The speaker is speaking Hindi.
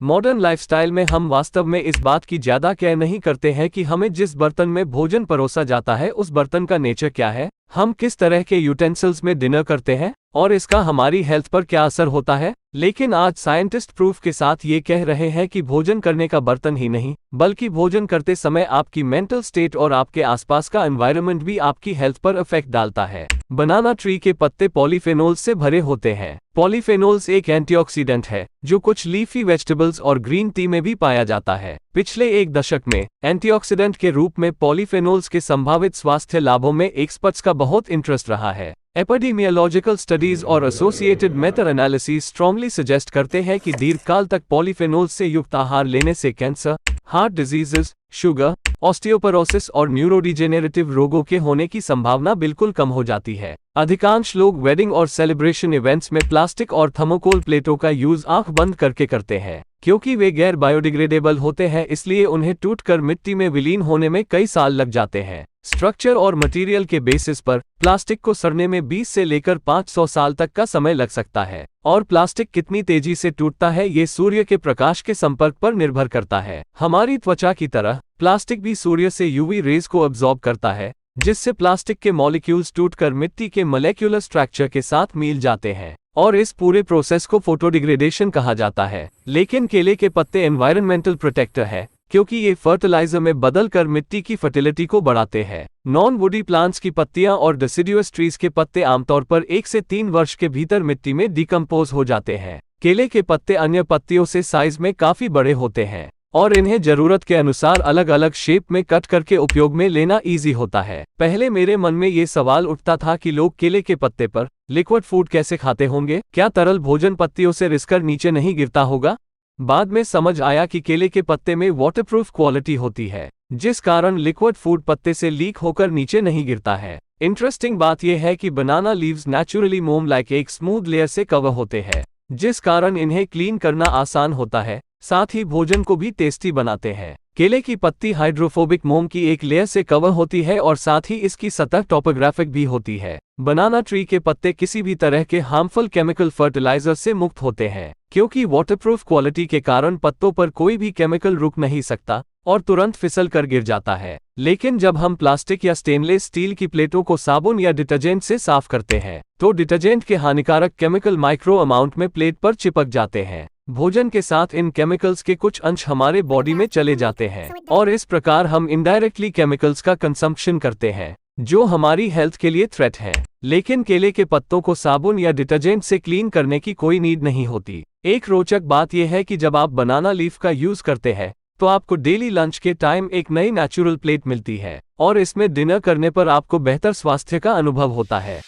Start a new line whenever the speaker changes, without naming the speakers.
मॉडर्न लाइफस्टाइल में हम वास्तव में इस बात की ज्यादा केयर नहीं करते हैं कि हमें जिस बर्तन में भोजन परोसा जाता है उस बर्तन का नेचर क्या है, हम किस तरह के यूटेंसिल्स में डिनर करते हैं और इसका हमारी हेल्थ पर क्या असर होता है। लेकिन आज साइंटिस्ट प्रूफ के साथ ये कह रहे हैं कि भोजन करने का बर्तन ही नहीं बल्कि भोजन करते समय आपकी मेंटल स्टेट और आपके आसपास का एनवायरनमेंट भी आपकी हेल्थ पर इफेक्ट डालता है। बनाना ट्री के पत्ते पॉलीफेनोल्स से भरे होते हैं। पॉलीफेनोल्स एक एंटीऑक्सीडेंट है जो कुछ लीफी वेजिटेबल्स और ग्रीन टी में भी पाया जाता है। पिछले एक दशक में एंटीऑक्सीडेंट के रूप में पॉलीफेनोल्स के संभावित स्वास्थ्य लाभों में एक्सपर्ट्स का बहुत इंटरेस्ट रहा है। एपिडेमियोलॉजिकल स्टडीज और associated Meta analysis strongly suggest करते हैं कि दीर्घकाल तक पॉलीफेनोल्स से युक्त आहार लेने से cancer, heart diseases, sugar, osteoporosis और न्यूरोडिजेनेरेटिव रोगों के होने की संभावना बिल्कुल कम हो जाती है। अधिकांश लोग वेडिंग और सेलिब्रेशन इवेंट्स में प्लास्टिक और थर्मोकोल प्लेटों का यूज आंख बंद करके करते हैं। क्योंकि वे गैर बायोडिग्रेडेबल होते हैं इसलिए उन्हें टूटकर मिट्टी में विलीन होने में कई साल लग जाते हैं। स्ट्रक्चर और मटेरियल के बेसिस पर प्लास्टिक को सड़ने में 20 से लेकर 500 साल तक का समय लग सकता है और प्लास्टिक कितनी तेजी से टूटता है ये सूर्य के प्रकाश के संपर्क पर निर्भर करता है। हमारी त्वचा की तरह प्लास्टिक भी सूर्य से यूवी रेज को अब्सॉर्ब करता है जिससे प्लास्टिक के मॉलिक्यूल्स टूटकर मिट्टी के मॉलिक्यूलर स्ट्रक्चर के साथ मिल जाते हैं और इस पूरे प्रोसेस को फोटोडिग्रेडेशन कहा जाता है। लेकिन केले के पत्ते एनवायरमेंटल प्रोटेक्टर है क्योंकि ये फर्टिलाइजर में बदलकर मिट्टी की फर्टिलिटी को बढ़ाते हैं। नॉन वुडी प्लांट्स की पत्तियां और डिसिडुअस ट्रीज के पत्ते आमतौर पर 1 से 3 वर्ष के भीतर मिट्टी में डिकम्पोज हो जाते हैं। केले के पत्ते अन्य पत्तियों से साइज में काफी बड़े होते हैं और इन्हें जरूरत के अनुसार अलग अलग शेप में कट करके उपयोग में लेना इजी होता है। पहले मेरे मन में ये सवाल उठता था कि लोग केले के पत्ते पर लिक्विड फूड कैसे खाते होंगे, क्या तरल भोजन पत्तियों से रिसकर नीचे नहीं गिरता होगा। बाद में समझ आया कि केले के पत्ते में वाटरप्रूफ क्वालिटी होती है जिस कारण लिक्विड फूड पत्ते से लीक होकर नीचे नहीं गिरता है। इंटरेस्टिंग बात यह है कि बनाना लीव्स नेचुरली मोम लाइक एक स्मूथ लेयर से कवर होते हैं जिस कारण इन्हें क्लीन करना आसान होता है, साथ ही भोजन को भी टेस्टी बनाते हैं। केले की पत्ती हाइड्रोफोबिक मोम की एक लेयर से कवर होती है और साथ ही इसकी सतह टॉपोग्राफिक भी होती है। बनाना ट्री के पत्ते किसी भी तरह के हार्मफुल केमिकल फर्टिलाइजर से मुक्त होते हैं क्योंकि वाटरप्रूफ क्वालिटी के कारण पत्तों पर कोई भी केमिकल रुक नहीं सकता और तुरंत फिसल कर गिर जाता है। लेकिन जब हम प्लास्टिक या स्टेनलेस स्टील की प्लेटों को साबुन या डिटर्जेंट से साफ करते हैं तो डिटर्जेंट के हानिकारक केमिकल माइक्रो अमाउंट में प्लेट पर चिपक जाते हैं। भोजन के साथ इन केमिकल्स के कुछ अंश हमारे बॉडी में चले जाते हैं और इस प्रकार हम इनडायरेक्टली केमिकल्स का कंजम्पशन करते हैं जो हमारी हेल्थ के लिए थ्रेट है। लेकिन केले के पत्तों को साबुन या डिटर्जेंट से क्लीन करने की कोई नीड नहीं होती। एक रोचक बात यह है कि जब आप बनाना लीफ का यूज करते हैं तो आपको डेली लंच के टाइम एक नई नेचुरल प्लेट मिलती है और इसमें डिनर करने पर आपको बेहतर स्वास्थ्य का अनुभव होता है।